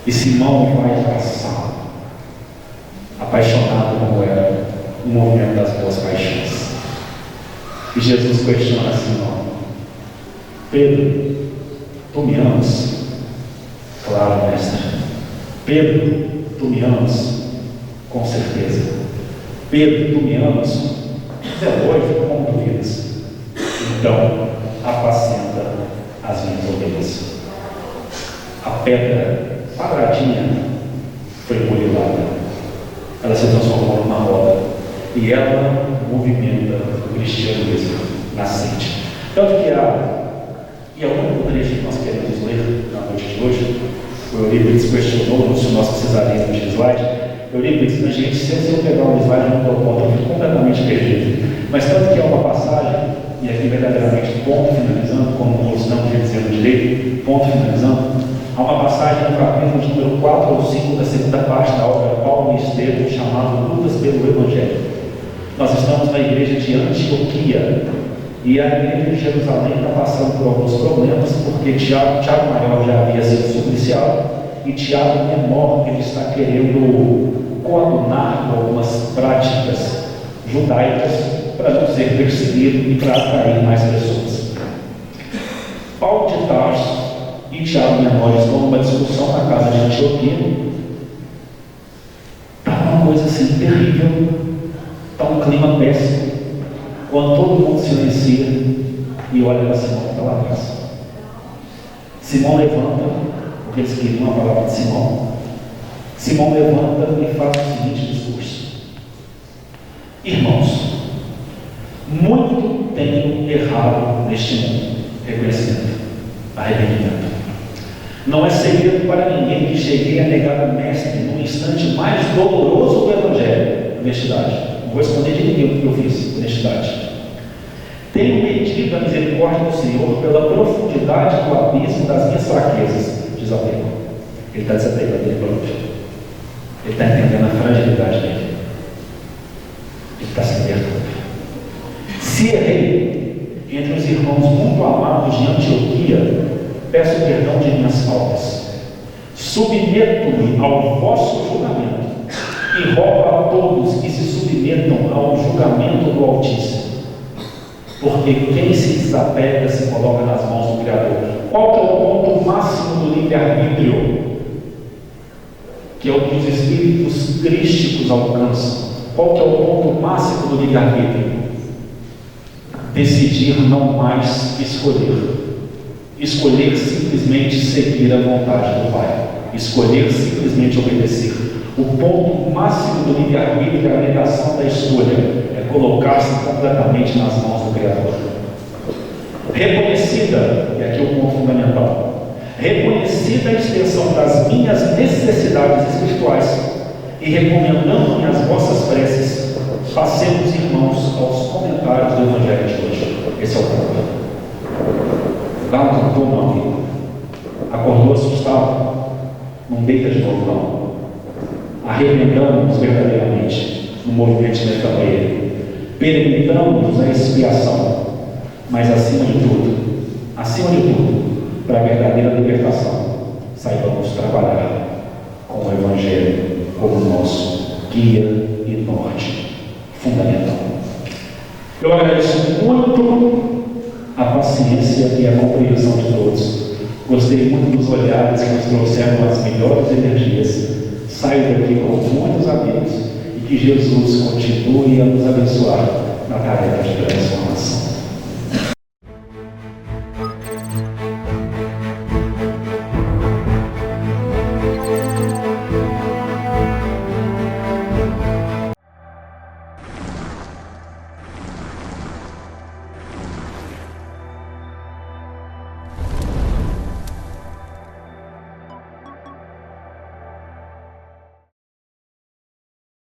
E Simão vai abraçá-lo, apaixonado como era o movimento das boas paixões. E Jesus questiona Simão: Pedro, tu me amas? Claro, mestre. Pedro, tu me amas? Com certeza. Pedro, tu me amas? É lógico, como duvidas? Então, apacenta as minhas ovelhas. A pedra quadradinha foi burilada. Ela se transformou numa roda. E ela movimenta o cristianismo nascente. Tanto que e é o único trecho que nós queremos ler na noite de hoje. O Eurípides questionou se nós precisaríamos de slide. Eurípides, a gente, se eu pegar um slide, não dou conta, eu fico completamente perdido. Mas tanto que é uma passagem, e aqui verdadeiramente, ponto finalizando, como nós estamos dizendo direito, ponto finalizando, há uma passagem no capítulo de número 4 ou 5 da segunda parte da obra Paulo e Estevão, chamado Lutas pelo Evangelho. Nós estamos na igreja de Antioquia, e a igreja de Jerusalém está passando por alguns problemas, porque Tiago Maior já havia sido supliciado, e Tiago Menor, ele está querendo coadunar com algumas práticas judaicas para não ser perseguido e para atrair mais pessoas. Paulo de Tarso e Tiago Menor estão numa discussão na casa de Antioquia. Está uma coisa assim terrível, está um clima péssimo, quando todo mundo silencia e olha para Simão que está lá atrás. Simão levanta, porque eles queriam a palavra de Simão. Simão levanta e faz o seguinte discurso: irmãos, muito tenho errado neste mundo. Reconhecimento, arrependimento. Não é segredo para ninguém que cheguei a negar o mestre no instante mais doloroso do Evangelho. Honestidade. Não vou esconder de ninguém o que eu fiz. Honestidade. Tenho medido a misericórdia do Senhor pela profundidade do abismo das minhas fraquezas. Desapego. Ele está desapegando dele pronto. Ele está entendendo a fragilidade dele. Ele está se libertando. Se errei entre os irmãos muito amados de Antioquia, peço perdão de minhas faltas. Submeto-me ao vosso julgamento e rogo a todos que se submetam ao julgamento do Altíssimo. Porque quem se desapega se coloca nas mãos do Criador. Qual que é o ponto máximo do livre-arbítrio? Que é o que os espíritos crísticos alcançam. Qual que é o ponto máximo do livre-arbítrio? Decidir não mais escolher. Escolher simplesmente seguir a vontade do Pai. Escolher simplesmente obedecer. O ponto máximo do livre-arbítrio é a negação da escolha. É colocar-se completamente nas mãos do Criador. Reconhecida, e aqui o ponto fundamental, reconhecida a extensão das minhas necessidades espirituais e recomendando-me as vossas preces, passemos, irmãos, aos comentários do Evangelho de hoje. Esse é o ponto. Dá um cantor, meu amigo. Acordou assustado? Não deita de novo, não. arrependamos verdadeiramente no movimento de metanoia, permitamos a expiação, mas acima de tudo, para a verdadeira libertação, saibamos trabalhar com o Evangelho como nosso guia e norte fundamental. Eu agradeço muito a paciência e a compreensão de todos. Gostei muito dos olhares que nos trouxeram as melhores energias. Saio daqui com muitos amigos e que Jesus continue a nos abençoar na tarefa de transformação.